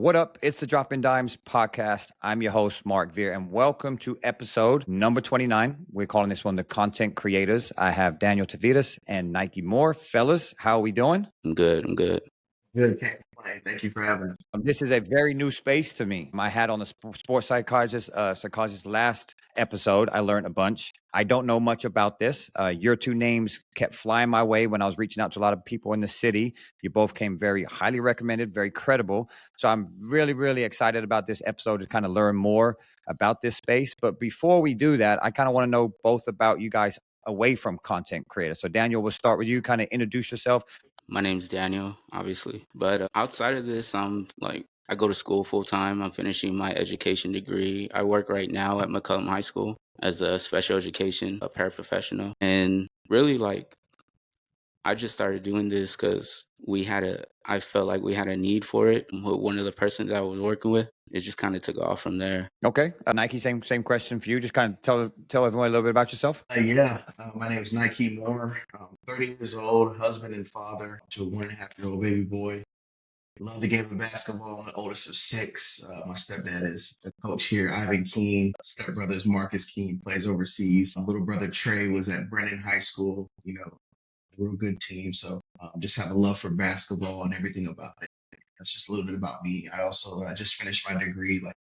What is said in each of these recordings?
What up? It's the Dropping Dimes podcast. I'm your host, Mark Veer, and welcome to episode number 29. We're calling this one the Content Creators. I have Daniel Tavitas and Nikee Moore. Fellas, how are we doing? I'm good. Good, can't complain. Thank you for having us. This is a very new space to me. I had on the sports psychologist last episode. I learned a bunch. I don't know much about this. Your two names kept flying my way when I was reaching out to a lot of people in the city. You both came very highly recommended, very credible. So I'm really, really excited about this episode to kind of learn more about this space. But before we do that, I kind of want to know both about you guys away from content creators. So Daniel, we'll start with you. Kind of introduce yourself. My name's Daniel, obviously. But outside of this, I go to school full time. I'm finishing my education degree. I work right now at McCollum High School as a special education, a paraprofessional. And really, I just started doing this because I felt like we had a need for it with one of the persons that I was working with. It just kind of took off from there. Okay. Nikee, same question for you. Just kind of tell everyone a little bit about yourself. My name is Nikee Moore. I'm 30 years old, husband and father to a 1.5-year-old baby boy. Love the game of basketball. I'm the oldest of six. My stepdad is the coach here, Ivan Keene. Stepbrother is Marcus Keene, plays overseas. My little brother Trey was at Brennan High School. A real good team. So just have a love for basketball and everything about it. That's just a little bit about me. I also just finished my degree, like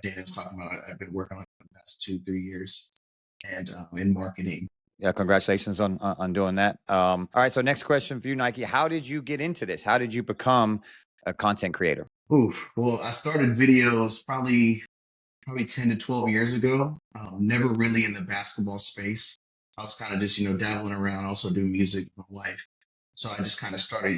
Daniel was talking about. I've been working on it for the past 2-3 years, and in marketing. Yeah, congratulations on doing that. All right, so next question for you, Nikee. How did you get into this? How did you become a content creator? Well, I started videos probably 10 to 12 years ago. Never really in the basketball space. I was kind of just dabbling around. I also do music with my wife. So I just kind of started,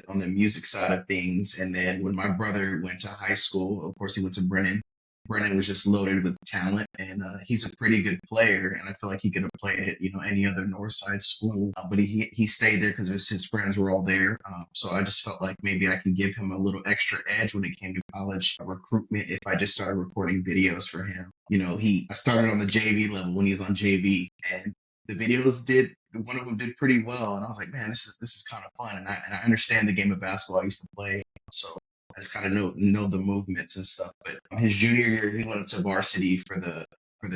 on the music side of things. And then when my brother went to high school, of course, he went to Brennan. Brennan was just loaded with talent, and he's a pretty good player. And I feel like he could have played at, any other Northside school, but he stayed there because his friends were all there. So I just felt like maybe I could give him a little extra edge when it came to college recruitment if I just started recording videos for him. I started on the JV level when he was on JV, and the videos one of them did pretty well, and I was like, man, this is kind of fun, and I understand the game of basketball I used to play, so I just kind of know the movements and stuff. But his junior year, he went up to varsity for the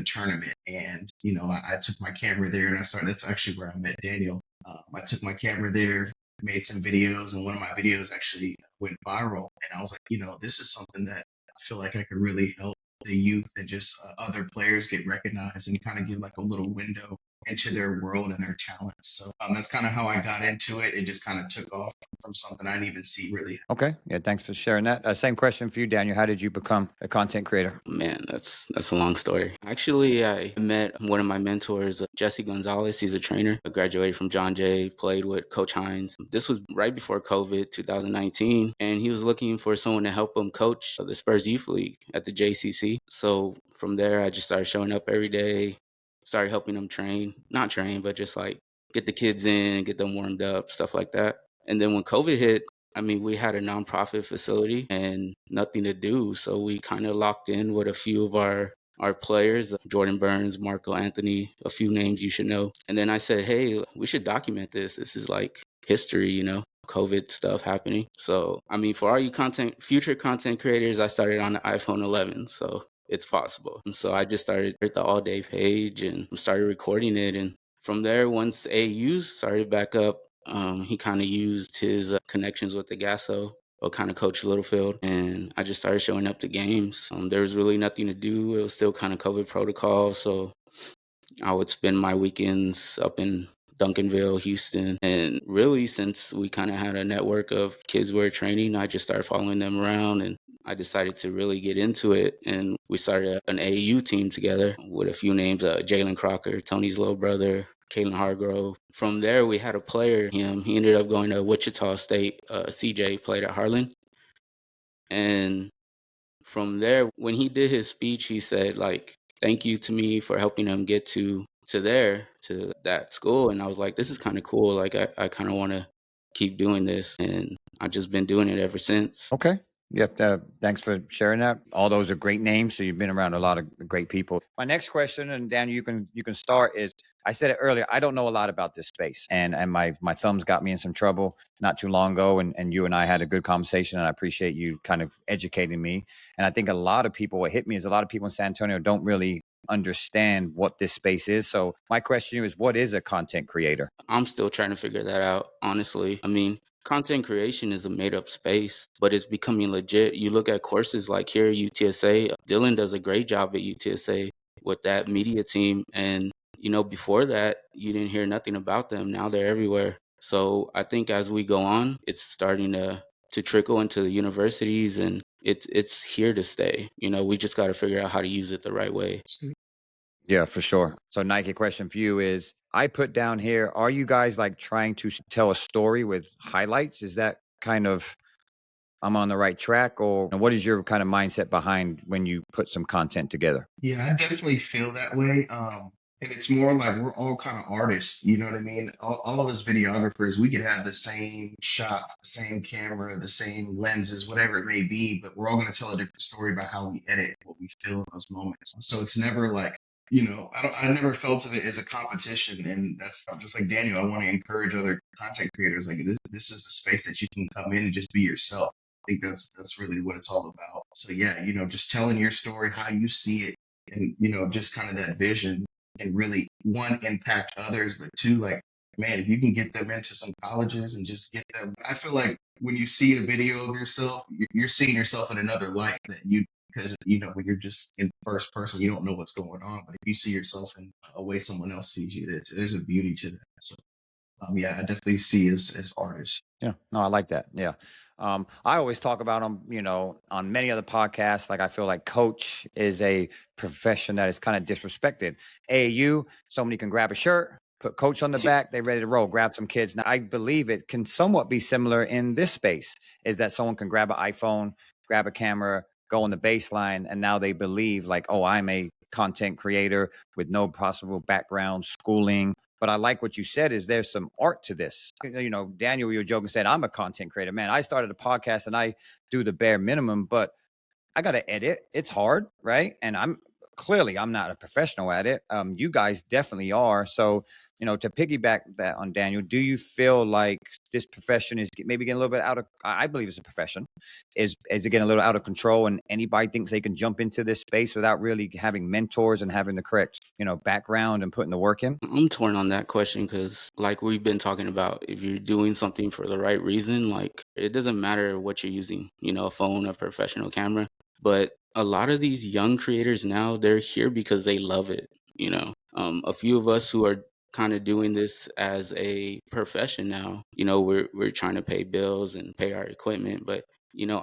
tournament, and I took my camera there, and I started. That's actually where I met Daniel. I took my camera there, made some videos, and one of my videos actually went viral, and I was like, this is something that I feel like I could really help the youth and just other players get recognized and kind of give like a little window into their world and their talents. So that's kind of how I got into it. It just kind of took off from something I didn't even see really. Okay. Yeah. Thanks for sharing that. Same question for you, Daniel. How did you become a content creator? Man, that's a long story. Actually, I met one of my mentors, Jesse Gonzalez. He's a trainer. I graduated from John Jay, played with Coach Hines. This was right before COVID, 2019. And he was looking for someone to help him coach the Spurs Youth League at the JCC. So from there, I just started showing up every day, started helping them not train, but just like get the kids in, get them warmed up, stuff like that. And then when COVID hit, we had a nonprofit facility and nothing to do. So we kind of locked in with a few of our players, Jordan Burns, Marco Anthony, a few names you should know. And then I said, hey, we should document this. This is like history, COVID stuff happening. So, for all you future content creators, I started on the iPhone 11. So it's possible. And so I just started at the all day page and started recording it. And from there, once AU started back up, he kind of used his connections with the Gasso or kind of coach Littlefield, and I just started showing up to games. There was really nothing to do. It was still kind of COVID protocol, so I would spend my weekends up in Duncanville, Houston, and really since we kind of had a network of kids we were training, I just started following them around, and I decided to really get into it, and we started an AAU team together with a few names, Jalen Crocker, Tony's little brother, Kalen Hargrove. From there, we had a player, he ended up going to Wichita State. CJ played at Harlan. And from there, when he did his speech, he said, thank you to me for helping him get to that school. And I was like, this is kind of cool. I kind of want to keep doing this. And I've just been doing it ever since. Okay. Yep. Thanks for sharing that. All those are great names. So you've been around a lot of great people. My next question, and Daniel, you can start, is I said it earlier, I don't know a lot about this space, and my thumbs got me in some trouble not too long ago, and you and I had a good conversation, and I appreciate you kind of educating me. And I think a lot of people, what hit me is a lot of people in San Antonio don't really understand what this space is. So my question to you is, what is a content creator? I'm still trying to figure that out, honestly. I mean, content creation is a made up space, but it's becoming legit. You look at courses like here at UTSA, Dylan does a great job at UTSA with that media team. And, before that, you didn't hear nothing about them. Now they're everywhere. So I think as we go on, it's starting to trickle into the universities, and it's here to stay. We just got to figure out how to use it the right way. Yeah, for sure. So Nikee, question for you is, I put down here, are you guys like trying to tell a story with highlights? Is that kind of, I'm on the right track, or what is your kind of mindset behind when you put some content together? Yeah, I definitely feel that way. And it's more like we're all kind of artists, you know what I mean? All of us videographers, we could have the same shots, the same camera, the same lenses, whatever it may be, but we're all going to tell a different story about how we edit what we feel in those moments. So it's never like, I never felt of it as a competition. And that's just like Daniel. I want to encourage other content creators. Like this is a space that you can come in and just be yourself. I think that's really what it's all about. So yeah, just telling your story, how you see it, and just kind of that vision, and really, one, impact others, but two, like, man, if you can get them into some colleges and just get them, I feel like when you see a video of yourself, you're seeing yourself in another light that because when you're just in first person, you don't know what's going on, but if you see yourself in a way someone else sees you, there's a beauty to that. So yeah, I definitely see as artists. Yeah, no, I like that. Yeah. I always talk about them, on many other podcasts. Like, I feel like coach is a profession that is kind of disrespected. AAU, somebody can grab a shirt, put coach on the back, they ready to roll, grab some kids. Now, I believe it can somewhat be similar in this space, is that someone can grab an iPhone, grab a camera, go on the baseline, and now they believe like, oh, I'm a content creator with no possible background, schooling. But I like what you said is there's some art to this. Daniel, you were joking, said, I'm a content creator. Man, I started a podcast and I do the bare minimum, but I got to edit. It's hard, right? And I'm not a professional at it. You guys definitely are. So, to piggyback that on Daniel, do you feel like this profession is maybe getting a little bit out of, I believe it's a profession, is it getting a little out of control, and anybody thinks they can jump into this space without really having mentors and having the correct, background and putting the work in? I'm torn on that question because, like we've been talking about, if you're doing something for the right reason, like it doesn't matter what you're using, a phone, a professional camera. But a lot of these young creators now, they're here because they love it. A few of us who are kind of doing this as a profession now, we're trying to pay bills and pay our equipment. But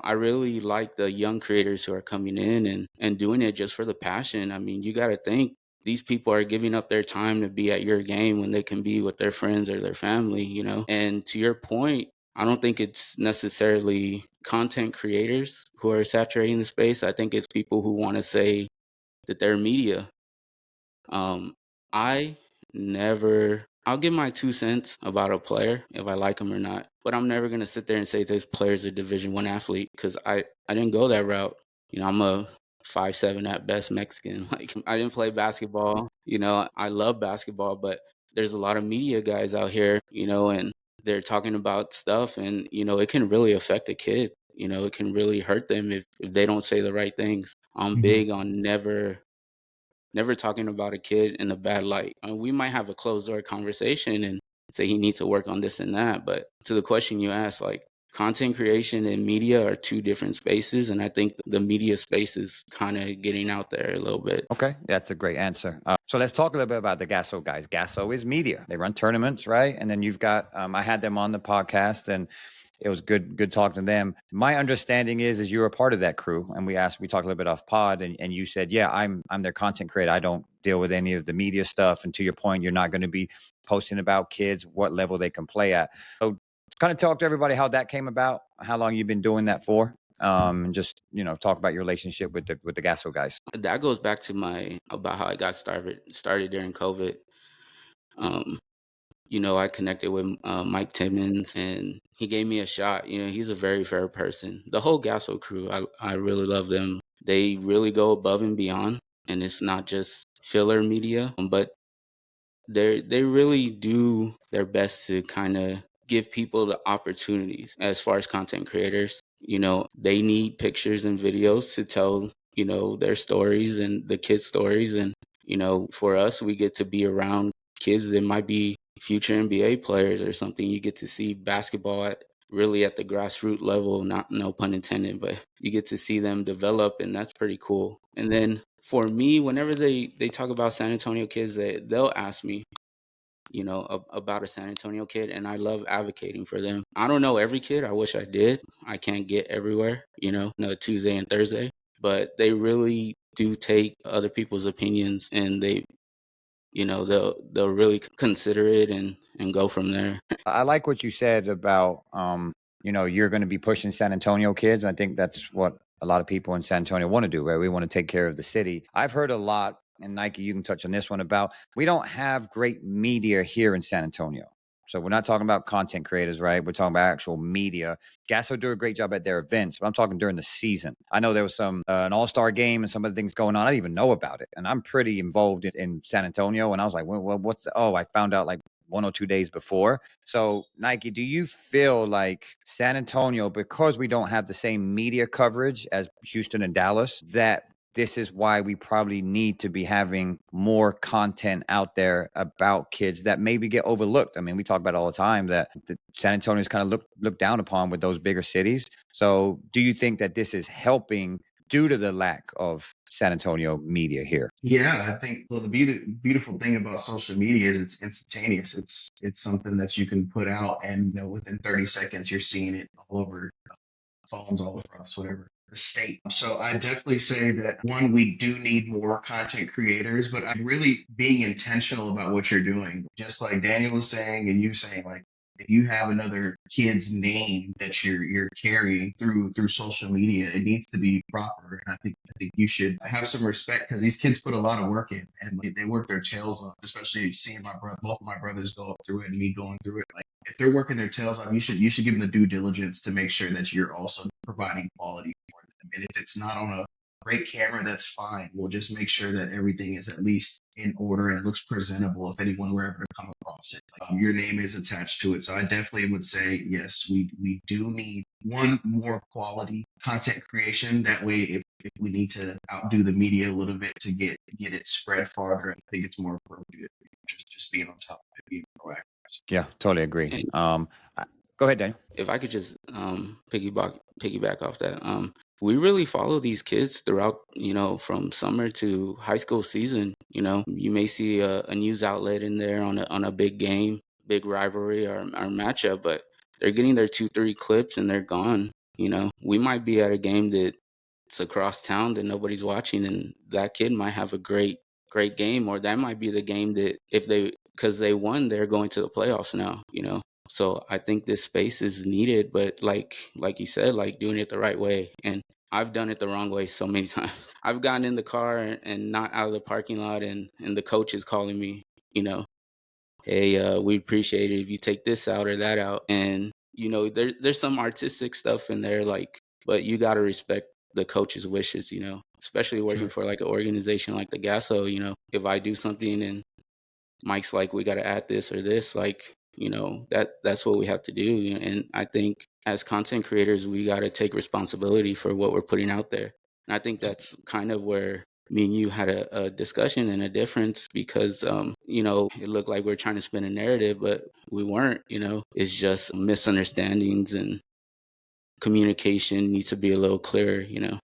I really like the young creators who are coming in and doing it just for the passion. I mean, you got to think these people are giving up their time to be at your game when they can be with their friends or their family. And to your point, I don't think it's necessarily content creators who are saturating the space. I think it's people who want to say that they're media. Um, I I'll give my 2 cents about a player if I like him or not, but I'm never gonna sit there and say this player's a Division 1 athlete because I didn't go that route. I'm a 5'7" at best Mexican. Like I didn't play basketball. I love basketball, but there's a lot of media guys out here, and they're talking about stuff, and it can really affect a kid. It can really hurt them if they don't say the right things. I'm Mhm. big on never talking about a kid in a bad light. We might have a closed door conversation and say he needs to work on this and that. But to the question you asked, like content creation and media are two different spaces. And I think the media space is kind of getting out there a little bit. Okay, that's a great answer. So let's talk a little bit about the Gasso guys. Gasso is media. They run tournaments, right? And then you've got, I had them on the podcast, and it was good talking to them. My understanding is you're a part of that crew, and we talked a little bit off pod, and you said, yeah, I'm their content creator. I don't deal with any of the media stuff. And to your point, you're not going to be posting about kids, what level they can play at. So kind of talk to everybody how that came about, how long you've been doing that for. And just talk about your relationship with the Gasso guys. That goes back to my about how I got started during COVID. Um, I connected with Mike Timmons, and he gave me a shot. He's a very fair person. The whole Gasso crew, I really love them. They really go above and beyond, and it's not just filler media, but they really do their best to kind of give people the opportunities as far as content creators. They need pictures and videos to tell, their stories and the kids' stories. And, for us, we get to be around kids that might be future NBA players or something. You get to see basketball really at the grassroots level, not no pun intended, but you get to see them develop, and that's pretty cool. And then for me, whenever they talk about San Antonio kids, they'll ask me, about a San Antonio kid, and I love advocating for them. I don't know every kid. I wish I did. I can't get everywhere, no Tuesday and Thursday, but they really do take other people's opinions, and they'll really consider it and go from there. I like what you said about, you're going to be pushing San Antonio kids. And I think that's what a lot of people in San Antonio want to do, right? We want to take care of the city. I've heard a lot, and Nikee, you can touch on this one, about we don't have great media here in San Antonio. So we're not talking about content creators, right? We're talking about actual media. Gasso do a great job at their events, but I'm talking during the season. I know there was an all-star game and some of the things going on. I didn't even know about it. And I'm pretty involved in San Antonio. And I was like, well, I found out like 1 or 2 days before. So Nikee, do you feel like San Antonio, because we don't have the same media coverage as Houston and Dallas, that this is why we probably need to be having more content out there about kids that maybe get overlooked? I mean, we talk about it all the time that San Antonio is kind of looked down upon with those bigger cities. So do you think that this is helping due to the lack of San Antonio media here? Yeah, I think, well, the beautiful thing about social media is it's instantaneous. It's something that you can put out, and within 30 seconds you're seeing it all over phones all across whatever the state. So I definitely say that, one, we do need more content creators, but I'm really being intentional about what you're doing. Just like Daniel was saying and you saying, like, if you have another kid's name that you're carrying through social media, it needs to be proper. And I think you should have some respect, because these kids put a lot of work in, and like, they work their tails off. Especially seeing both of my brothers go up through it and me going through it. Like, if they're working their tails off, you should give them the due diligence to make sure that you're also providing quality for them. And if it's not on a great camera, that's fine. We'll just make sure that everything is at least in order and looks presentable if anyone were ever to come across it. Your name is attached to it. So I definitely would say, yes, we do need one more quality content creation. That way, if we need to outdo the media a little bit to get it spread farther, I think it's more appropriate. Just being on top of it, being proactive. Yeah, totally agree. Go ahead, Daniel. If I could just piggyback off that, we really follow these kids throughout, from summer to high school season. You may see a news outlet in there on a big game, big rivalry or matchup, but they're getting their 2-3 clips and they're gone. We might be at a game that's across town that nobody's watching, and that kid might have a great game, or that might be the game that because they won, they're going to the playoffs now. So I think this space is needed, but like you said, like doing it the right way. And I've done it the wrong way so many times. I've gotten in the car and not out of the parking lot, and the coach is calling me, hey, we appreciate it if you take this out or that out. And there's some artistic stuff in there, like, but you got to respect the coach's wishes, especially working Sure. for like an organization like the Gasso. If I do something and Mike's like, we got to add this or this, like, that's what we have to do. And I think as content creators, we got to take responsibility for what we're putting out there. And I think that's kind of where me and you had a discussion and a difference, because, it looked like we are trying to spin a narrative, but we weren't. It's just misunderstandings, and communication needs to be a little clearer.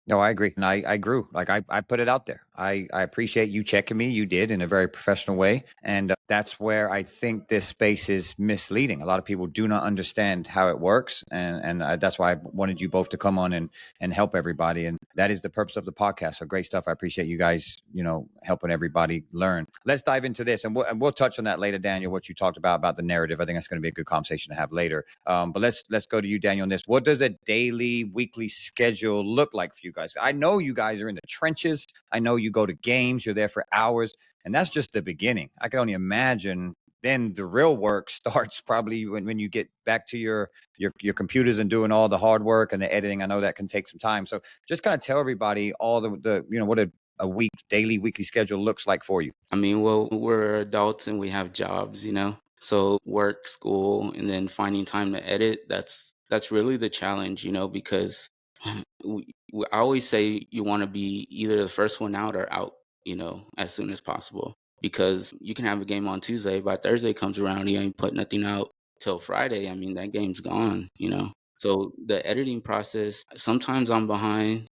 No, I agree. And I grew. Like I put it out there. I appreciate you checking me. You did in a very professional way. And that's where I think this space is misleading. A lot of people do not understand how it works. And that's why I wanted you both to come on and help everybody. And that is the purpose of the podcast. So great stuff. I appreciate you guys, helping everybody learn. Let's dive into this. And we'll touch on that later, Daniel, what you talked about the narrative. I think that's going to be a good conversation to have later. But let's go to you, Daniel, on this. What does a daily, weekly schedule look like for you guys? I know you guys are in the trenches. I know you go to games. You're there for hours. And that's just the beginning. I can only imagine then the real work starts probably when you get back to your computers and doing all the hard work and the editing. I know that can take some time. So just kind of tell everybody all the what a a daily, weekly schedule looks like for you? I mean, well, we're adults and we have jobs, you know. So work, school, and then finding time to edit, that's really the challenge, you know, because I always say you want to be either the first one out or out, you know, as soon as possible. Because you can have a game on Tuesday, by Thursday comes around, you ain't put nothing out till Friday. I mean, that game's gone, you know. So the editing process, sometimes I'm behind,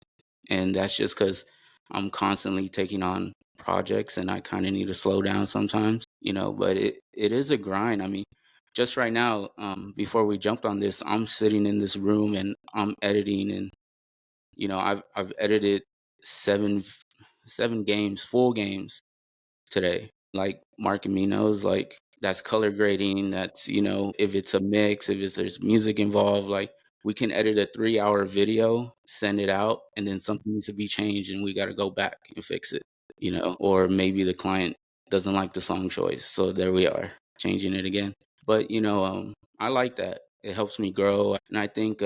and that's just because I'm constantly taking on projects and I kind of need to slow down sometimes, you know, but it is a grind. I mean, just right now, before we jumped on this, I'm sitting in this room and I'm editing, and you know, I've edited seven seven games, full games today. Like Mark and me knows, like that's color grading. That's, you know, if it's a mix, if there's music involved, like we can edit a 3 hour video, send it out, and then something needs to be changed and we got to go back and fix it, you know, or maybe the client doesn't like the song choice. So there we are, changing it again. But, you know, I like that. It helps me grow. And I think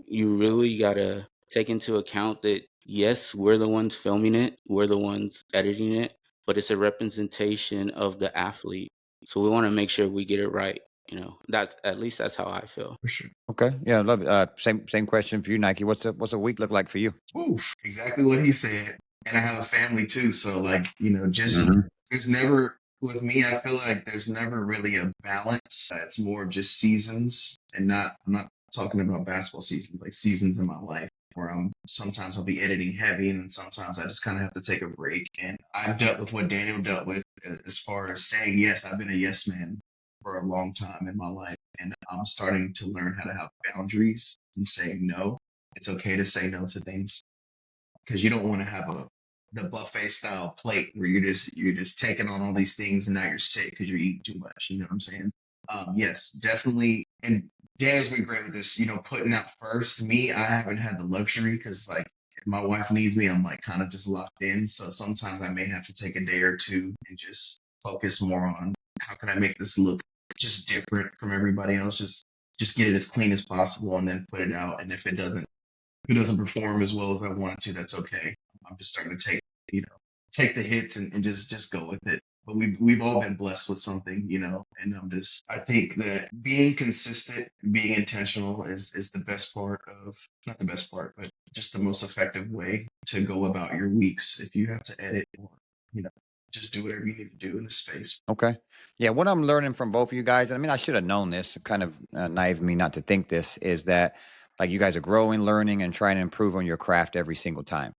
you really got to take into account that, yes, we're the ones filming it, we're the ones editing it, but it's a representation of the athlete. So we want to make sure we get it right. You know, that's at least that's how I feel. For sure. Okay. Yeah, I love it. Same question for you, Nikee. What's a week look like for you? Oof, exactly what he said. And I have a family too, so like, just Hmm. there's never with me, I feel like there's never really a balance. It's more of just seasons and I'm not talking about basketball seasons, like seasons in my life where sometimes I'll be editing heavy and then sometimes I just kind of have to take a break. And I've dealt with what Daniel dealt with as far as saying yes. I've been a yes man for a long time in my life, and I'm starting to learn how to have boundaries and say no. It's okay to say no to things because you don't want to have the buffet style plate where you're just taking on all these things and now you're sick because you're eating too much. You know what I'm saying? Yes, definitely. And Dan's been great with this. Putting out first. Me, I haven't had the luxury because like if my wife needs me, I'm like kind of just locked in. So sometimes I may have to take a day or two and just focus more on how can I make this look just different from everybody else. Just get it as clean as possible and then put it out. And if it doesn't perform as well as I want it to, that's okay. I'm just starting to take the hits and just go with it. But we've all been blessed with something, and I think that being consistent, being intentional is the best part of, not the best part, but just the most effective way to go about your weeks if you have to edit or, you know, just do whatever you need to do in this space. Okay. Yeah, what I'm learning from both of you guys, and I mean, I should have known this, kind of naive of me not to think this, is that like you guys are growing, learning, and trying to improve on your craft every single time.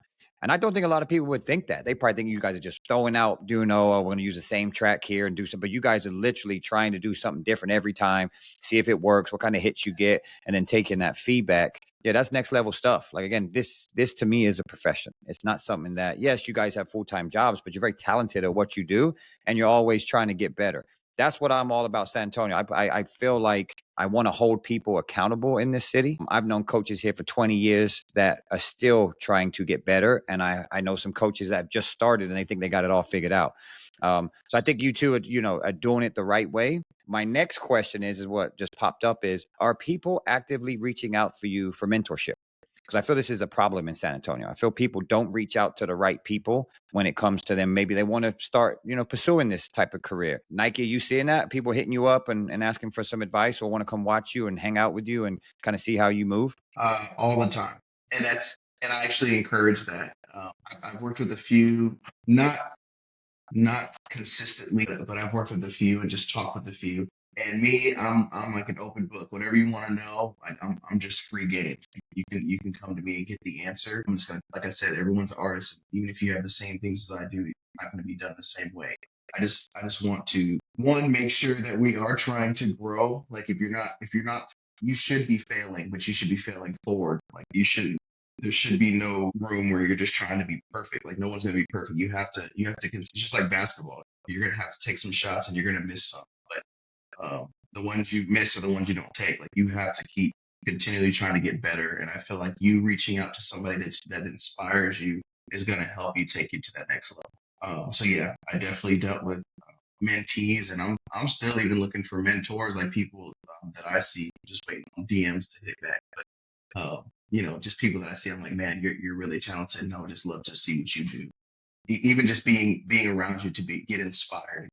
And I don't think a lot of people would think that. They probably think you guys are just throwing out, we're going to use the same track here and do something. But you guys are literally trying to do something different every time, see if it works, what kind of hits you get, and then taking that feedback. Yeah, that's next level stuff. Like again, this to me is a profession. It's not something that, yes, you guys have full-time jobs, but you're very talented at what you do and you're always trying to get better. That's what I'm all about, San Antonio. I feel like I want to hold people accountable in this city. I've known coaches here for 20 years that are still trying to get better. And I know some coaches that have just started and they think they got it all figured out. So I think you two are doing it the right way. My next question is what just popped up is, are people actively reaching out for you for mentorship? Because I feel this is a problem in San Antonio. I feel people don't reach out to the right people when it comes to them. Maybe they want to start, pursuing this type of career. Nikee, you seeing that? People hitting you up and asking for some advice or want to come watch you and hang out with you and kind of see how you move? All the time, and I actually encourage that. I've worked with a few, not not consistently, but I've worked with a few and just talked with a few. And me, I'm like an open book. Whatever you want to know, I'm just free game. You can come to me and get the answer. I'm just gonna, like I said, everyone's an artist. Even if you have the same things as I do, it's not going to be done the same way. I just want to, one, make sure that we are trying to grow. Like if you're not, you should be failing, but you should be failing forward. Like you shouldn't. There should be no room where you're just trying to be perfect. Like no one's gonna be perfect. You have to. It's just like basketball. You're gonna have to take some shots and you're gonna miss some. But the ones you miss are the ones you don't take. Like you have to keep continually trying to get better. And I feel like you reaching out to somebody that inspires you is gonna help you take you to that next level. So yeah, I definitely dealt with mentees, and I'm still even looking for mentors, like people that I see, just waiting on DMs to hit back. But just people that I see, I'm like, man, you're really talented, and I would just love to see what you do. even just being around you to get inspired.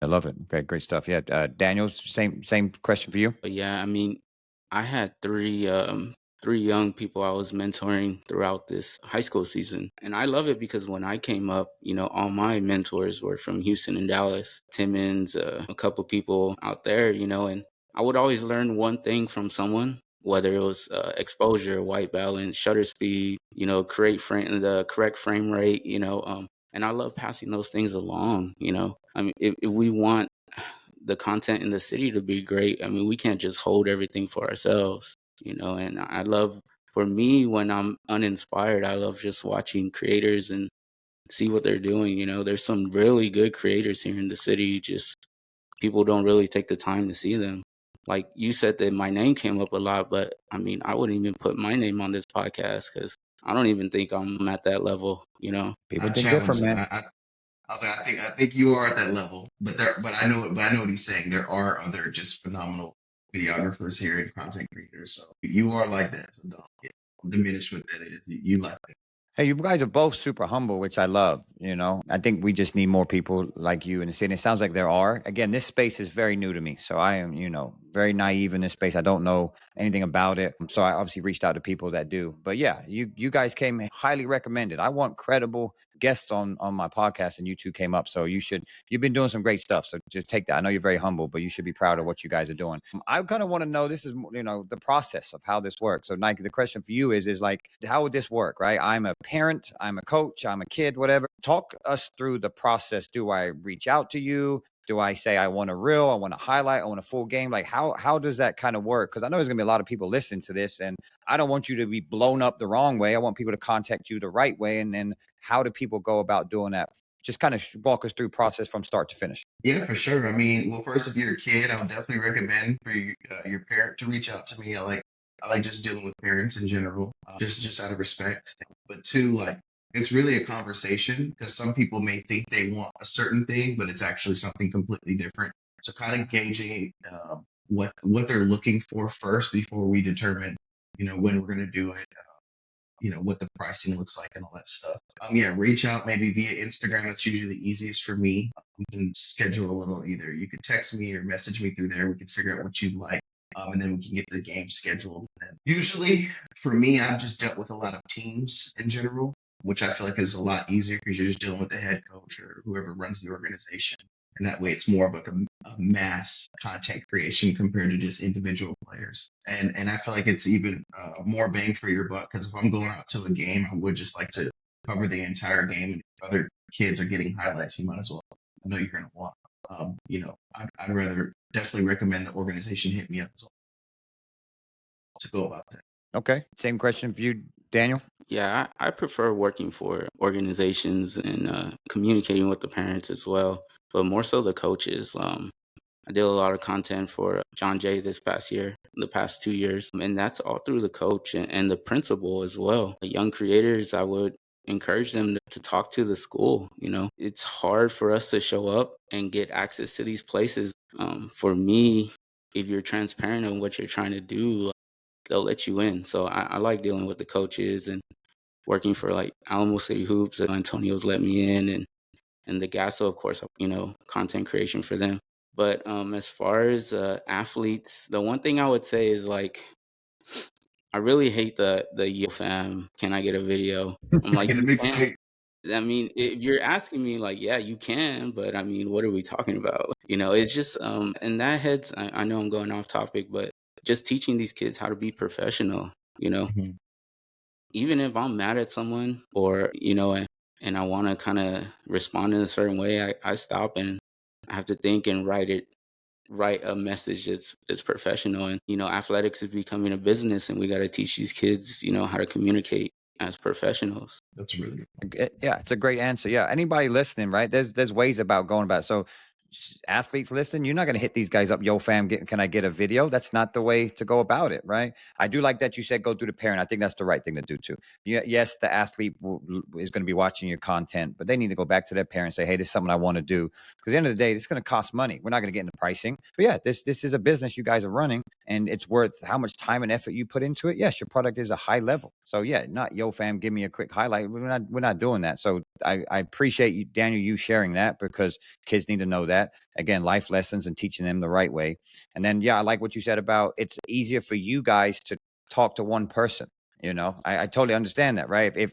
I love it. Okay, great stuff. Yeah, Daniel, same question for you. But yeah, I mean, I had three young people I was mentoring throughout this high school season. And I love it because when I came up, all my mentors were from Houston and Dallas, Timmons, a couple people out there, and I would always learn one thing from someone, whether it was exposure, white balance, shutter speed, create the correct frame rate, and I love passing those things along, I mean, if we want the content in the city to be great, I mean, we can't just hold everything for ourselves, and I love, for me, when I'm uninspired, I love just watching creators and see what they're doing. There's some really good creators here in the city, just people don't really take the time to see them. Like you said that my name came up a lot, but I mean, I wouldn't even put my name on this podcast because I don't even think I'm at that level. People I think different, challenge it. man. I was like, I think you are at that level, but I know what he's saying. There are other just phenomenal videographers here and content creators. So you are like that. So don't diminish what that is. You like that. Hey, you guys are both super humble, which I love. I think we just need more people like you in the city. It sounds like there are. Again, this space is very new to me. So I am, very naive in this space. I don't know anything about it. So I obviously reached out to people that do. But yeah, you guys came highly recommended. I want credible guests on my podcast, and you two came up. So you've been doing some great stuff. So just take that. I know you're very humble, but you should be proud of what you guys are doing. I kind of want to know, this is, the process of how this works. So Nikee, the question for you is like, how would this work, right? I'm a parent, I'm a coach, I'm a kid, whatever. Talk us through the process. Do I reach out to you? Do I say I want a reel, I want a highlight, I want a full game? Like how does that kind of work? Because I know there's gonna be a lot of people listening to this, and I don't want you to be blown up the wrong way. I want people to contact you the right way. And then how do people go about doing that? Just kind of walk us through process from start to finish. Yeah, for sure. I mean, well, first, if you're a kid, I would definitely recommend for your parent to reach out to me. I like just dealing with parents in general, just out of respect. But two, like it's really a conversation because some people may think they want a certain thing, but it's actually something completely different. So kind of gauging what they're looking for first before we determine, when we're going to do it, what the pricing looks like and all that stuff. Yeah, reach out maybe via Instagram. That's usually the easiest for me. We can schedule a little, either you could text me or message me through there. We can figure out what you'd like. And then we can get the game scheduled. And usually for me, I've just dealt with a lot of teams in general, which I feel like is a lot easier because you're just dealing with the head coach or whoever runs the organization. And that way it's more of like a mass content creation compared to just individual players. And I feel like it's even more bang for your buck because if I'm going out to a game, I would just like to cover the entire game. And if other kids are getting highlights, you might as well. I know you're going to want. I'd rather definitely recommend the organization hit me up as well to go about that. Okay. Same question for you, Daniel. Yeah, I prefer working for organizations and communicating with the parents as well, but more so the coaches. I did a lot of content for John Jay this past year, the past 2 years, and that's all through the coach and the principal as well. The young creators, I would encourage them to talk to the school. It's hard for us to show up and get access to these places. For me, if you're transparent on what you're trying to do, they'll let you in. So I like dealing with the coaches and working for like Alamo City Hoops. Antonio's let me in, and the Gasso, of course, content creation for them. But as far as athletes, the one thing I would say is like, I really hate the yo fam. Can I get a video? I'm like, Get a you can. mixtape. I mean, if you're asking me, like, yeah, you can, but I mean, what are we talking about? It's just and that heads. I know I'm going off topic, but just teaching these kids how to be professional. You know, Mhm. even if I'm mad at someone or, and I want to kind of respond in a certain way, I stop and I have to think and write a message that's professional. And, athletics is becoming a business and we got to teach these kids, how to communicate as professionals. That's really good. Yeah, it's a great answer. Yeah, anybody listening, right? There's ways about going about it. So athletes listen, you're not going to hit these guys up, yo fam, can I get a video? That's not the way to go about it, right? I do like that you said go through the parent. I think that's the right thing to do too. Yes, the athlete is going to be watching your content, but they need to go back to their parents and say, hey, this is something I want to do, because at the end of the day, it's going to cost money. We're not going to get into pricing, but yeah, this is a business you guys are running, and it's worth how much time and effort you put into it. Yes, your product is a high level, so yeah, not yo fam, give me a quick highlight. We're not doing that. So I appreciate you, Daniel, you sharing that, because kids need to know that. Again, life lessons and teaching them the right way. And then, yeah, I like what you said about it's easier for you guys to talk to one person. I totally understand that, right? If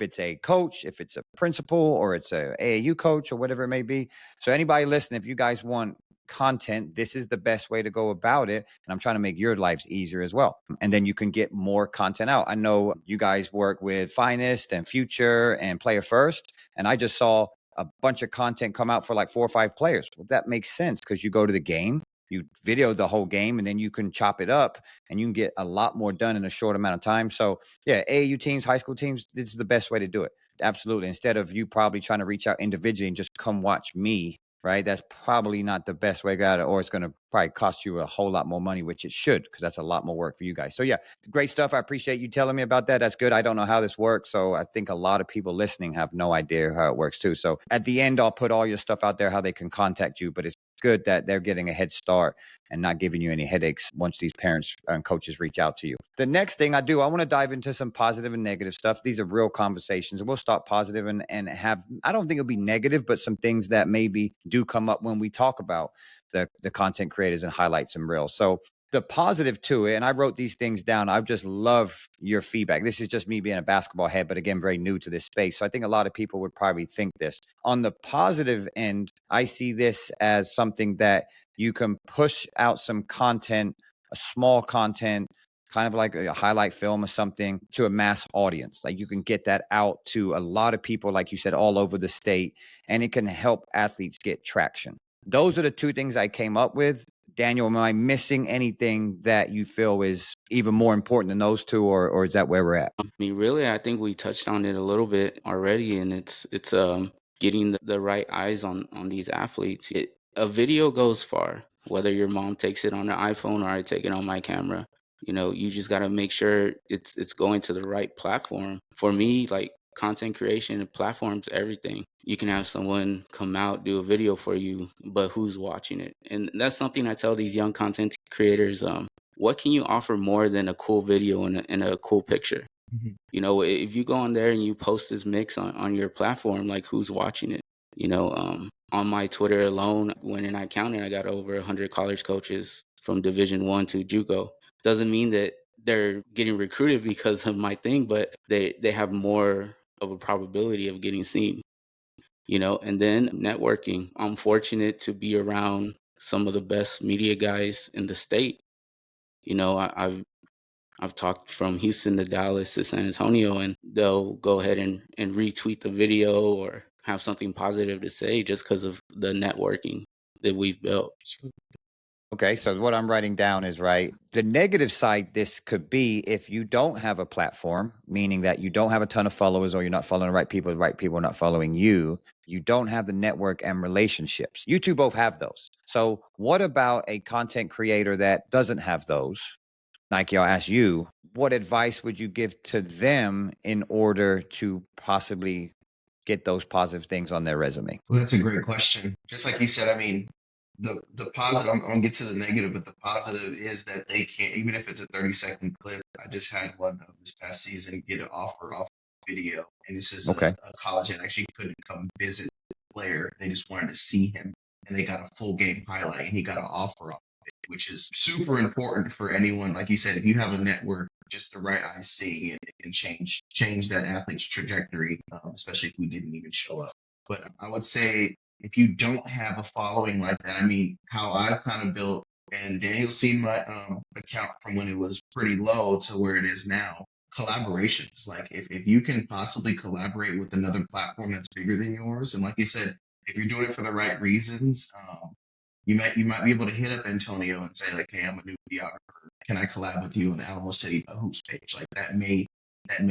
it's a coach, if it's a principal, or it's a AAU coach, or whatever it may be. So anybody listening, if you guys want content, this is the best way to go about it. And I'm trying to make your lives easier as well. And then you can get more content out. I know you guys work with Finest and Future and Player First, and I just saw a bunch of content come out for like 4 or 5 players. Well, that makes sense, because you go to the game, you video the whole game, and then you can chop it up and you can get a lot more done in a short amount of time. So yeah, AAU teams, high school teams, this is the best way to do it. Absolutely. Instead of you probably trying to reach out individually and just come watch me, right? That's probably not the best way to go, or it's going to probably cost you a whole lot more money, which it should, because that's a lot more work for you guys. So yeah, great stuff. I appreciate you telling me about that. That's good. I don't know how this works, so I think a lot of people listening have no idea how it works too. So at the end, I'll put all your stuff out there, how they can contact you, but it's good that they're getting a head start and not giving you any headaches once these parents and coaches reach out to you. The next thing I want to dive into some positive and negative stuff. These are real conversations, and we'll start positive and have, I don't think it'll be negative, but some things that maybe do come up when we talk about the content creators and highlight some reels. So the positive to it, and I wrote these things down. I just love your feedback. This is just me being a basketball head, but again, very new to this space. So I think a lot of people would probably think this. On the positive end, I see this as something that you can push out some content, a small content, kind of like a highlight film or something, to a mass audience. Like you can get that out to a lot of people, like you said, all over the state, and it can help athletes get traction. Those are the 2 things I came up with. Daniel, am I missing anything that you feel is even more important than those 2, or is that where we're at? I mean, really, I think we touched on it a little bit already, and it's getting the right eyes on these athletes. A video goes far, whether your mom takes it on her iPhone or I take it on my camera. You just got to make sure it's going to the right platform. For me, like content creation, platforms, everything. You can have someone come out, do a video for you, but who's watching it? And that's something I tell these young content creators. What can you offer more than a cool video and a cool picture? Mhm. If you go on there and you post this mix on your platform, like who's watching it? On my Twitter alone, when I counted, I got over 100 college coaches from Division 1 to JUCO. Doesn't mean that they're getting recruited because of my thing, but they have more of a probability of getting seen. And then networking. I'm fortunate to be around some of the best media guys in the state. I've talked from Houston to Dallas to San Antonio, and they'll go ahead and retweet the video or have something positive to say just because of the networking that we've built. Okay, so what I'm writing down is, right, the negative side, this could be if you don't have a platform, meaning that you don't have a ton of followers, or you're not following the right people are not following you. You don't have the network and relationships. You two both have those. So what about a content creator that doesn't have those? Nike, I'll ask you, what advice would you give to them in order to possibly get those positive things on their resume? Well, that's a great question. Just like you said, I mean, the positive, I'm gonna get to the negative, but the positive is that they can't, even if it's a 30-second clip. I just had one this past season get an offer off video, and this is Okay. a college that actually couldn't come visit the player. They just wanted to see him, and they got a full game highlight, and he got an offer off of it, which is super important for anyone. Like you said, if you have a network, just the right eyes seeing it, it can change that athlete's trajectory, especially if we didn't even show up. But I would say if you don't have a following like that, I mean, how I've kind of built, and Daniel's seen my account from when it was pretty low to where it is now. Collaborations, like if you can possibly collaborate with another platform that's bigger than yours, and like you said, if you're doing it for the right reasons, you might be able to hit up Antonio and say like, hey, I'm a new videographer. Can I collab with you on the Alamo City Hoops page? Like that may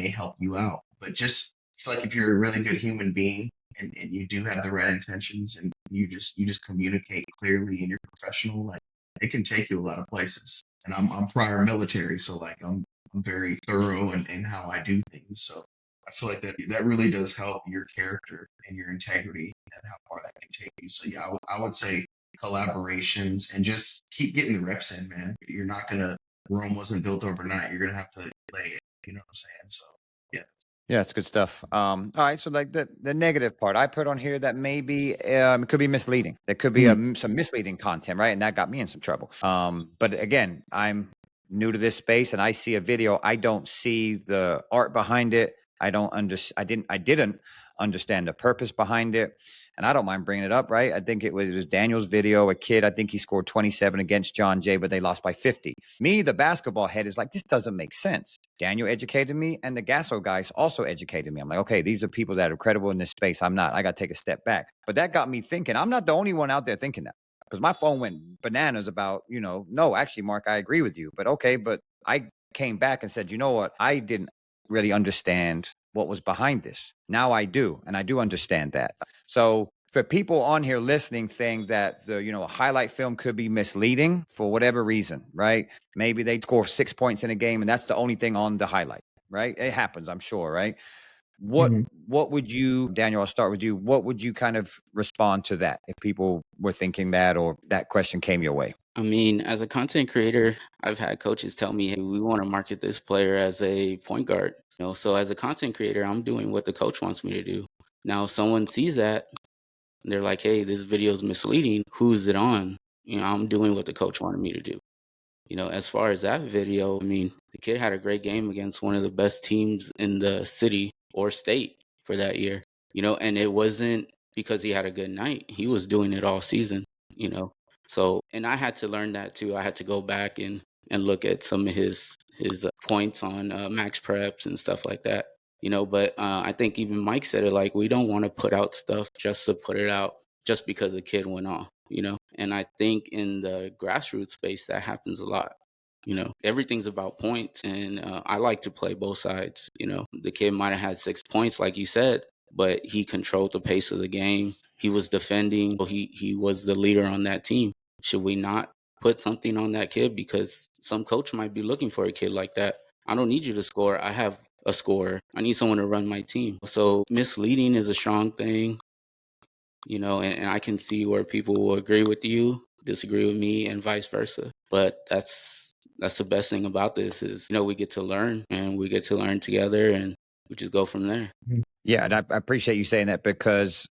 help you out. But just feel like if you're a really good human being and you do have the right intentions and you just communicate clearly and you're professional, like it can take you a lot of places. And I'm prior military, so like I'm very thorough in how I do things. So I feel like that really does help your character and your integrity and how far that can take you. So yeah, I would say collaborations and just keep getting the reps in, man. You're not gonna Rome wasn't built overnight. You're gonna have to lay it. You know what I'm saying? So yeah. Yeah, it's good stuff. All right, so like the negative part, I put on here that maybe it could be misleading. There could be some misleading content, right? And that got me in some trouble. But again, I'm new to this space, and I see a video. I don't see the art behind it. I didn't understand the purpose behind it, and I don't mind bringing it up, right? I think it was Daniel's video. A kid, I think he scored 27 against John Jay, but they lost by 50. Me, the basketball head, is like, this doesn't make sense. Daniel educated me, and the Gasso guys also educated me. I'm like, okay, these are people that are credible in this space. I'm not. I got to take a step back. But that got me thinking. I'm not the only one out there thinking that, because my phone went bananas about, no, actually, Mark, I agree with you. But okay, but I came back and said, you know what? I didn't really understand what was behind this. Now I do, and I do understand that. So for people on here listening, think that the a highlight film could be misleading for whatever reason, right? Maybe they score 6 points in a game, and that's the only thing on the highlight, right? It happens, I'm sure, right? What Mhm. what would you, Daniel? I'll start with you. What would you kind of respond to that if people were thinking that, or that question came your way? I mean, as a content creator, I've had coaches tell me, hey, we want to market this player as a point guard. So as a content creator, I'm doing what the coach wants me to do. Now, if someone sees that, they're like, hey, this video is misleading. Who's it on? I'm doing what the coach wanted me to do. As far as that video, I mean, the kid had a great game against one of the best teams in the city or state for that year, and it wasn't because he had a good night. He was doing it all season, you know. So, and I had to learn that too. I had to go back and look at some of his points on max preps and stuff like that, but I think even Mike said it, like, we don't want to put out stuff just to put it out just because the kid went off, and I think in the grassroots space that happens a lot. Everything's about points, and I like to play both sides. The kid might have had 6 points, like you said, but he controlled the pace of the game. He was defending. He was the leader on that team. Should we not put something on that kid? Because some coach might be looking for a kid like that. I don't need you to score. I have a scorer. I need someone to run my team. So misleading is a strong thing, and I can see where people will agree with you, disagree with me, and vice versa. But that's the best thing about this is, we get to learn, and we get to learn together, and we just go from there. Yeah, and I appreciate you saying that, because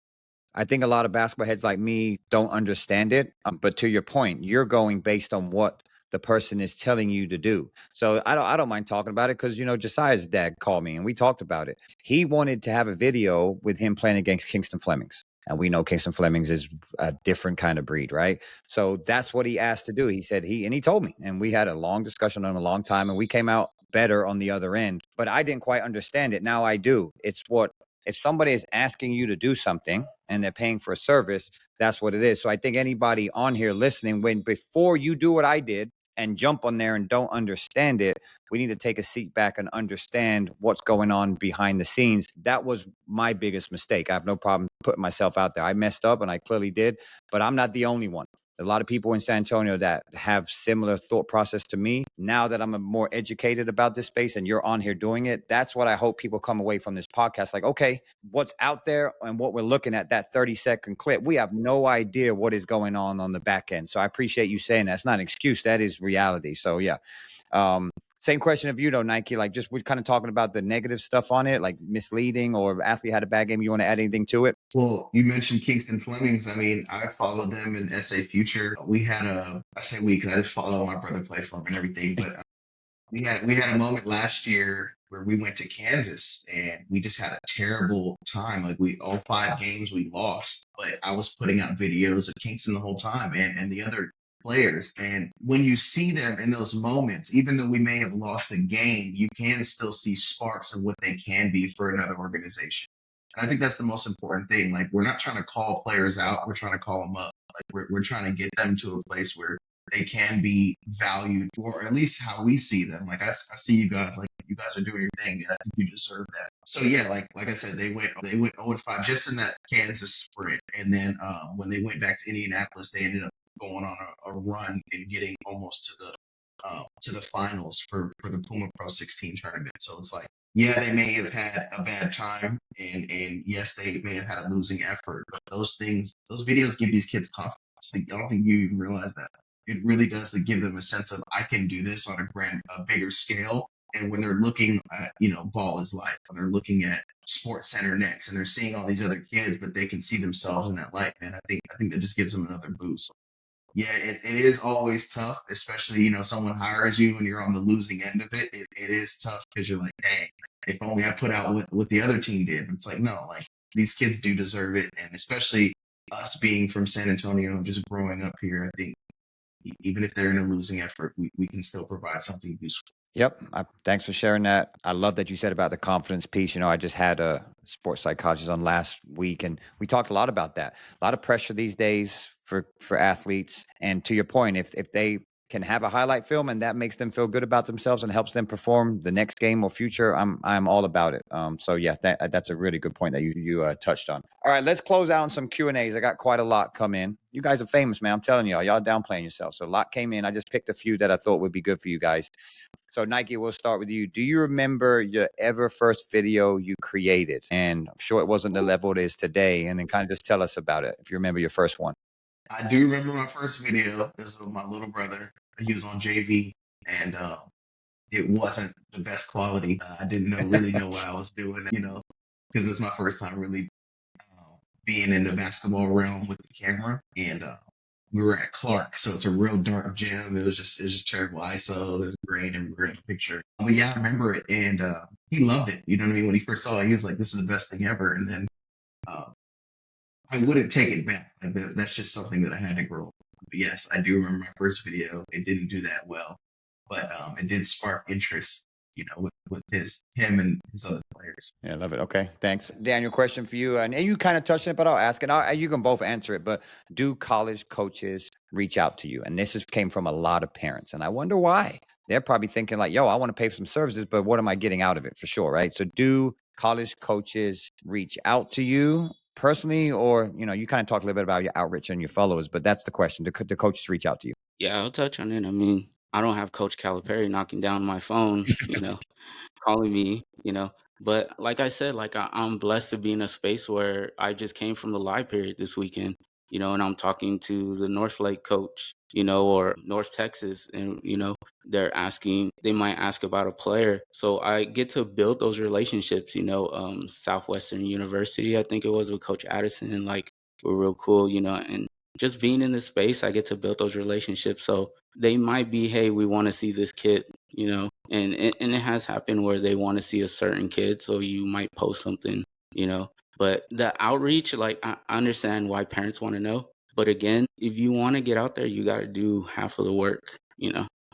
I think a lot of basketball heads like me don't understand it. But to your point, you're going based on what the person is telling you to do. So I don't mind talking about it, because Josiah's dad called me and we talked about it. He wanted to have a video with him playing against Kingston Flemings. And we know Kingston Flemings is a different kind of breed, right? So that's what he asked to do. He said he told me, and we had a long discussion on a long time, and we came out better on the other end. But I didn't quite understand it. Now I do. It's what, if somebody is asking you to do something and they're paying for a service, that's what it is. So I think anybody on here listening, before you do what I did and jump on there and don't understand it, we need to take a seat back and understand what's going on behind the scenes. That was my biggest mistake. I have no problem putting myself out there. I messed up, and I clearly did, but I'm not the only one. A lot of people in San Antonio that have similar thought process to me. Now that I'm more educated about this space and you're on here doing it, that's what I hope people come away from this podcast. Like, okay, what's out there and what we're looking at, that 30-second clip, we have no idea what is going on the back end. So I appreciate you saying that. It's not an excuse. That is reality. So yeah. Same question of you though, Nikee. Like, just we're kind of talking about the negative stuff on it, like misleading, or athlete had a bad game. You want to add anything to it? Well, you mentioned Kingston Flemings. I mean, I followed them in SA Future. We had I say we, because I just follow my brother play for him and everything. But we had a moment last year where we went to Kansas and we just had a terrible time. Like, we all 5 games we lost, but I was putting out videos of Kingston the whole time, and the other players. And when you see them in those moments, even though we may have lost a game, you can still see sparks of what they can be for another organization. And I think that's the most important thing. Like, we're not trying to call players out, we're trying to call them up. Like, we're trying to get them to a place where they can be valued, or at least how we see them. Like I see you guys, like you guys are doing your thing, and I think you deserve that. So yeah, like I said, they went 0-5 just in that Kansas sprint, and then when they went back to Indianapolis, they ended up going on a run and getting almost to the finals for the Puma Pro 16 tournament. So it's like, yeah, they may have had a bad time, and yes, they may have had a losing effort, but those videos give these kids confidence. Like, I don't think you even realize that. It really does to give them a sense of, I can do this on a bigger scale. And when they're looking at, Ball is Life, when they're looking at Sports Center next, and they're seeing all these other kids, but they can see themselves in that light, man, I think that just gives them another boost. Yeah, it is always tough, especially, someone hires you and you're on the losing end of it. It is tough because you're like, dang, if only I put out what the other team did. But it's like, no, like these kids do deserve it. And especially us being from San Antonio and just growing up here, I think even if they're in a losing effort, we can still provide something useful. Yep. Thanks for sharing that. I love that you said about the confidence piece. I just had a sports psychologist on last week, and we talked a lot about that. A lot of pressure these days for athletes. And to your point, if they can have a highlight film and that makes them feel good about themselves and helps them perform the next game or future, I'm all about it. So yeah, that's a really good point that you touched on. All right, let's close out on some Q&As. I got quite a lot come in. You guys are famous, man. I'm telling y'all downplaying yourselves. So a lot came in. I just picked a few that I thought would be good for you guys. So Nikee, we'll start with you. Do you remember your ever first video you created? And I'm sure it wasn't the level it is today. And then kind of just tell us about it if you remember your first one. I do remember my first video. It was with my little brother. He was on JV, and it wasn't the best quality. I didn't really know what I was doing, because it was my first time really being in the basketball realm with the camera. And we were at Clark, so it's a real dark gym. It was just terrible ISO. There's rain everywhere in the picture. But yeah, I remember it, and he loved it. You know what I mean? When he first saw it, he was like, "This is the best thing ever." And then uh, I wouldn't take it back. Like that's just something that I had to grow up. But yes, I do remember my first video. It didn't do that well, but it did spark interest, with him and his other players. Yeah, I love it. Okay, thanks. Daniel, question for you. And you kind of touched on it, but I'll ask it. You can both answer it. But do college coaches reach out to you? And this came from a lot of parents. And I wonder why. They're probably thinking like, yo, I want to pay for some services, but what am I getting out of it for sure, right? So do college coaches reach out to you personally, or, you kind of talk a little bit about your outreach and your followers, but that's the question. Do coaches reach out to you? Yeah, I'll touch on it. I mean, I don't have Coach Calipari knocking down my phone, calling me, But like I said, like I'm blessed to be in a space where I just came from the live period this weekend, and I'm talking to the Northlake coach, or North Texas, and they might ask about a player. So I get to build those relationships, Southwestern University, I think it was with Coach Addison, and like we're real cool, and just being in this space, I get to build those relationships. So they might be, hey, we want to see this kid, and it has happened where they want to see a certain kid, so you might post something, But the outreach, like I understand why parents want to know, but again, if you want to get out there, you got to do half of the work,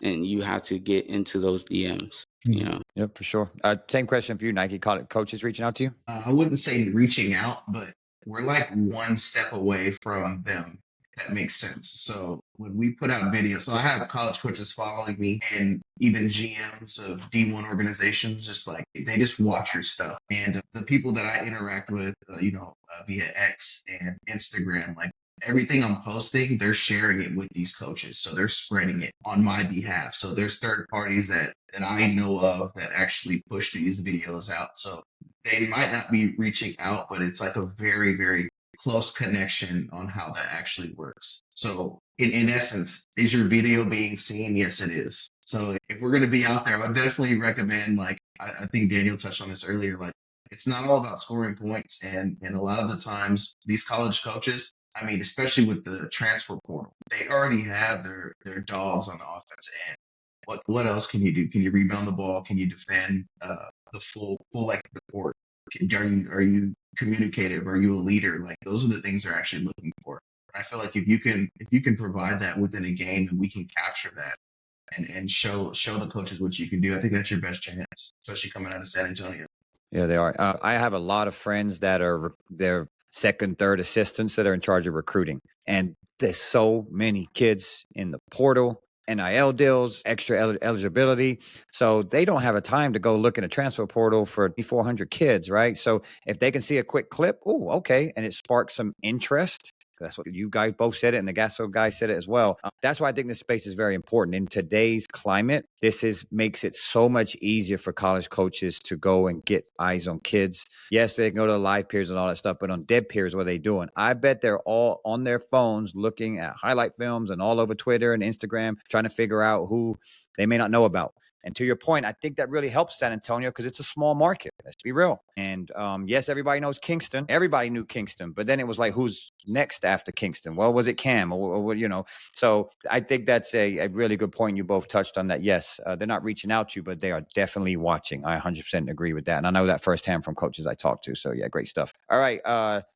and you have to get into those DMs. Yep, for sure. Same question for you, Nikee. Coaches reaching out to you? I wouldn't say reaching out, but we're like one step away from them. If that makes sense. So when we put out videos, so I have college coaches following me, and even GMs of D1 organizations, just like they just watch your stuff. And the people that I interact with, via X and Instagram, like everything I'm posting, they're sharing it with these coaches. So they're spreading it on my behalf. So there's third parties that I know of that actually push these videos out. So they might not be reaching out, but it's like a very, very close connection on how that actually works. So in essence, is your video being seen? Yes, it is. So if we're going to be out there, I would definitely recommend, like, I think Daniel touched on this earlier, like it's not all about scoring points. And a lot of the times these college coaches, I mean, especially with the transfer portal, they already have their dogs on the offensive end. What else can you do? Can you rebound the ball? Can you defend the full length of the court? Are you communicative? Are you a leader? Like those are the things they're actually looking for. I feel like if you can provide that within a game, then we can capture that and show the coaches what you can do. I think that's your best chance, especially coming out of San Antonio. Yeah, they are. I have a lot of friends that are they're second, third assistants that are in charge of recruiting, and There's so many kids in the portal, NIL deals, extra eligibility. So they don't have a time to go look in a transfer portal for 400 kids, right? So if they can see a quick clip, oh, okay, and it sparks some interest. That's what you guys both said it, and the Gasso guy said it as well. That's why I think this space is very important. In today's climate, makes it so much easier for college coaches to go and get eyes on kids. Yes, they can go to the live peers and all that stuff, but on dead peers, what are they doing? I bet they're all on their phones looking at highlight films and all over Twitter and Instagram, trying to figure out who they may not know about. And to your point, I think that really helps San Antonio because it's a small market. Let's be real. And yes, everybody knows Kingston. Everybody knew Kingston, but then it was like, who's next after Kingston? Well, was it Cam or you know? So I think that's a really good point. You both touched on that. Yes, they're not reaching out to you, but they are definitely watching. I 100% agree with that, and I know that firsthand from coaches I talked to. So yeah, great stuff. All right,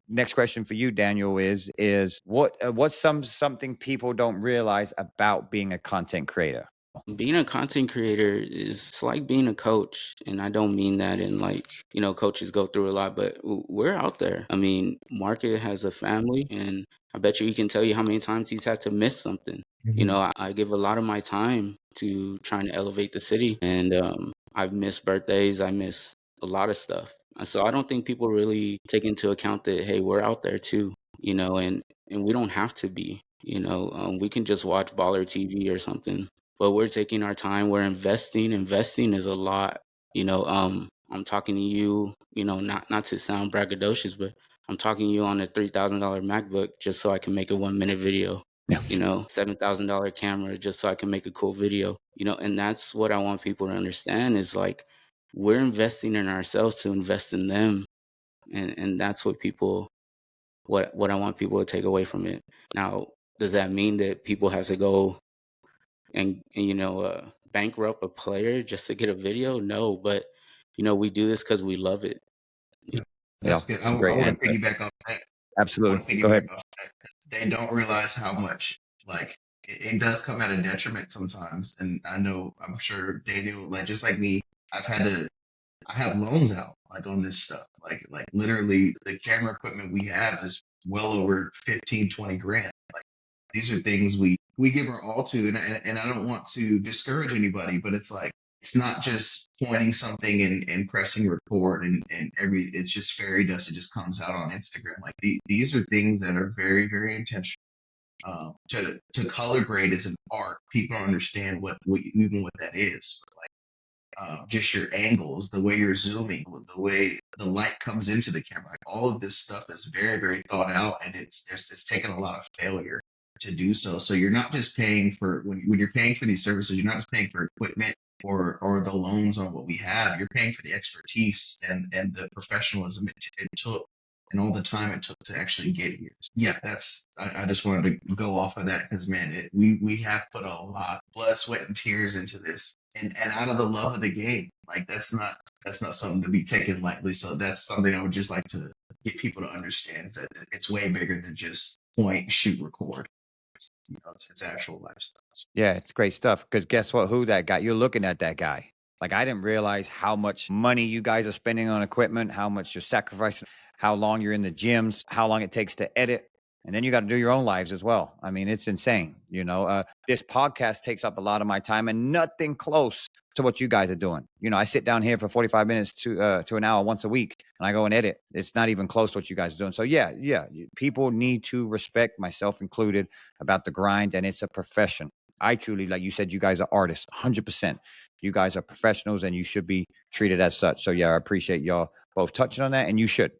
next question for you, Daniel, is what's something people don't realize about being a content creator? Being a content creator is like being a coach, and I don't mean that in like, coaches go through a lot, but we're out there. I mean, Market has a family, and I bet you he can tell you how many times he's had to miss something. I give a lot of my time to trying to elevate the city, and I've missed birthdays, I miss a lot of stuff. So I don't think people really take into account that, hey, we're out there too, and we don't have to be. We can just watch Baller TV or something, but we're taking our time. We're investing. Investing is a lot. I'm talking to you. Not to sound braggadocious, but I'm talking to you on a $3,000 MacBook just so I can make a 1 minute video. Yeah. $7,000 camera just so I can make a cool video. And that's what I want people to understand is like we're investing in ourselves to invest in them, and that's what I want people to take away from it. Now, does that mean that people have to go and bankrupt a player just to get a video? No, but we do this because we love it. Yeah, That's good. it's a I great want to answer. piggyback off that. I want Absolutely. to Go ahead. piggyback off that. They don't realize how much like it does come at a detriment sometimes. And I'm sure Daniel, like just like me, I have loans out like on this stuff. Like literally the camera equipment we have is well over 15, 20 grand. Like these are things we give our all to, and I don't want to discourage anybody, but it's like it's not just pointing something and pressing record and it's just fairy dust. It just comes out on Instagram. Like these are things that are very, very intentional. To color grade is an art. People don't understand even what that is. Just your angles, the way you're zooming, the way the light comes into the camera. Like all of this stuff is very, very thought out, and it's taken a lot of failure to do so. So you're not just paying for when you're paying for these services, you're not just paying for equipment or the loans on what we have. You're paying for the expertise and the professionalism it took and all the time it took to actually get here. Yeah, I just wanted to go off of that because man, we have put a lot of blood, sweat, and tears into this, and out of the love of the game. Like that's not something to be taken lightly. So that's something I would just like to get people to understand is that it's way bigger than just point, shoot, record. It's actual lifestyle. Yeah, it's great stuff. Because guess what? Who that guy? You're looking at that guy. Like I didn't realize how much money you guys are spending on equipment, how much you're sacrificing, how long you're in the gyms, how long it takes to edit. And then you got to do your own lives as well. I mean, it's insane. This podcast takes up a lot of my time and nothing close to what you guys are doing. I sit down here for 45 minutes to an hour once a week and I go and edit. It's not even close to what you guys are doing. So yeah, people need to respect, myself included, about the grind, and it's a profession. I truly, like you said, you guys are artists, 100%. You guys are professionals and you should be treated as such. So yeah, I appreciate y'all both touching on that, and you should,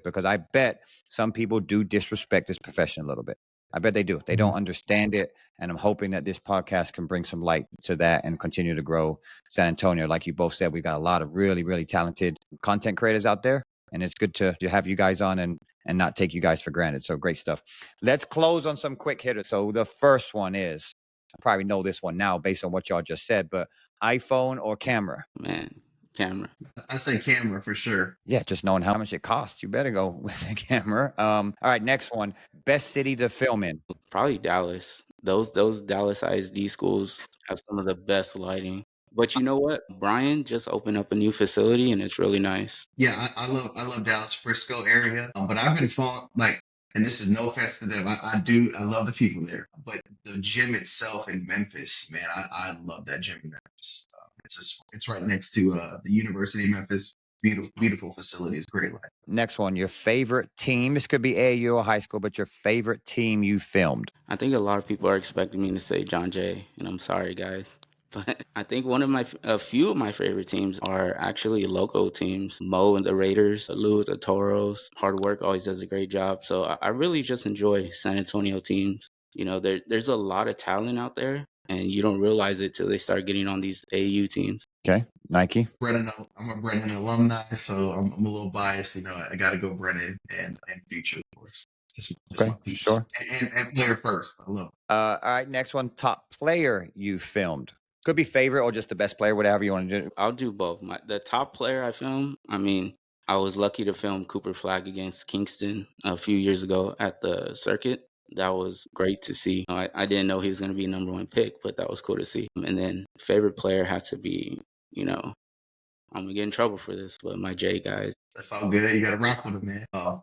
because I bet some people do disrespect this profession a little bit. I bet they do. They don't understand it. And I'm hoping that this podcast can bring some light to that and continue to grow San Antonio. Like you both said, we've got a lot of really, really talented content creators out there. And it's good to have you guys on and not take you guys for granted. So great stuff. Let's close on some quick hitters. So the first one is, I probably know this one now based on what y'all just said, but iPhone or camera? Man, camera. I say camera for sure. Yeah, just knowing how much it costs, you better go with the camera. All right, next one. Best city to film in? Probably Dallas. Those Dallas ISD schools have some of the best lighting. But you know what? Brian just opened up a new facility and it's really nice. Yeah, I love Dallas Frisco area. But I've been following like and this is no offense to them. I love the people there, but the gym itself in Memphis, man, I love that gym in Memphis. It's right next to the University of Memphis. Beautiful facility. It's great life. Next one, your favorite team. This could be AAU or high school, but your favorite team you filmed. I think a lot of people are expecting me to say John Jay, and I'm sorry, guys. But I think a few of my favorite teams are actually local teams. Mo and the Raiders, Lou with the Toros. Hard work always does a great job. So I really just enjoy San Antonio teams. You know, there's a lot of talent out there, and you don't realize it till they start getting on these AAU teams. Okay, Nikee. Brennan, I'm a Brennan alumni, so I'm a little biased. You know, I got to go Brennan and Future, of course. Just Okay, my peeps. sure. And player first. I love. All right, next one, top player you filmed. Could be favorite or just the best player, whatever you want to do. I'll do both. The top player I filmed, I mean, I was lucky to film Cooper Flag against Kingston a few years ago at the circuit. That was great to see. I didn't know he was going to be number one pick, but that was cool to see. And then favorite player had to be, you know, I'm going to get in trouble for this, but my J guys. That's all good. You got to rock with him, man.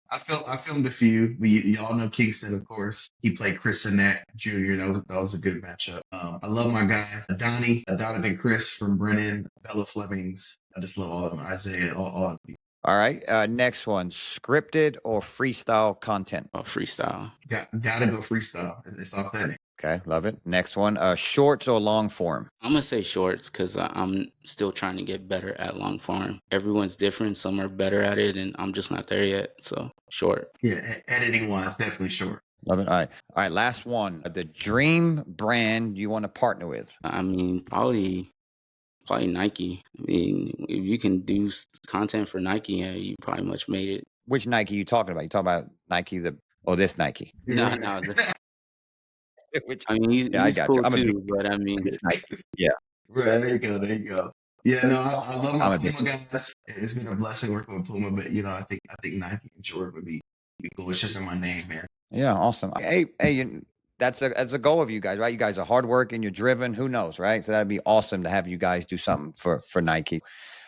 I filmed a few. Y'all know Kingston, of course. He played Chris Annette Jr. That was a good matchup. I love my guy Donovan Chris from Brennan, Bella Flemings. I just love all of them. Isaiah, all of them. All right, next one, scripted or freestyle content. Freestyle. Gotta go freestyle. It's authentic. Okay, love it. Next one, shorts or long form. I'm going to say shorts because I'm still trying to get better at long form. Everyone's different. Some are better at it, and I'm just not there yet. So short. Yeah, editing wise, definitely short. Love it. All right, last one, the dream brand you want to partner with. I mean, probably Nike. I mean, if you can do content for Nike, yeah, you pretty much made it. Which Nike you talking about? You talking about Nike this Nike? No. Which, I mean, he's I got cool you. I'm a too, but I mean, this Nike. Yeah. Right, there you go. Yeah, no, I love I'm my a big- Puma guys. It's been a blessing working with Puma, but you know, I think Nike and Jordan would be cool. It's just in my name, man. Yeah, awesome. Hey, that's a goal of you guys, right? You guys are hardworking, you're driven. Who knows, right? So that'd be awesome to have you guys do something for Nike.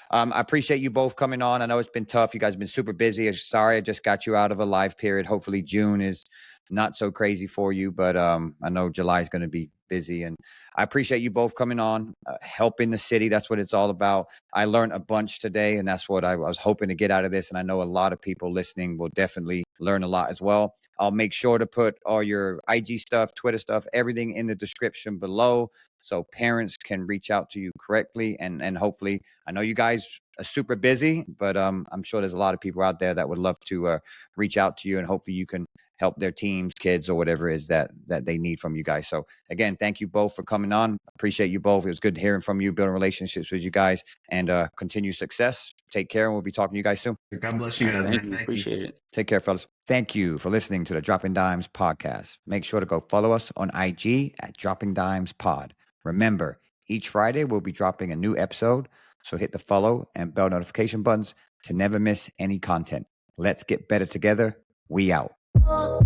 I appreciate you both coming on. I know it's been tough. You guys have been super busy. Sorry, I just got you out of a live period. Hopefully June is not so crazy for you, but I know July is going to be busy. And I appreciate you both coming on, helping the city. That's what it's all about. I learned a bunch today, and that's what I was hoping to get out of this. And I know a lot of people listening will definitely learn a lot as well. I'll make sure to put all your IG stuff, Twitter stuff, everything in the description below, so parents can reach out to you correctly. And hopefully, I know you guys are super busy, but I'm sure there's a lot of people out there that would love to reach out to you, and hopefully you can help their teams, kids, or whatever it is that they need from you guys. So again, thank you both for coming on. Appreciate you both. It was good hearing from you, building relationships with you guys, and continue success. Take care, and we'll be talking to you guys soon. God bless you guys, thank man. you. Appreciate it. Take care, fellas. Thank you for listening to the Dropping Dimes podcast. Make sure to go follow us on IG at Dropping Dimes Pod. Remember, each Friday we'll be dropping a new episode, so hit the follow and bell notification buttons to never miss any content. Let's get better together. We out. Oh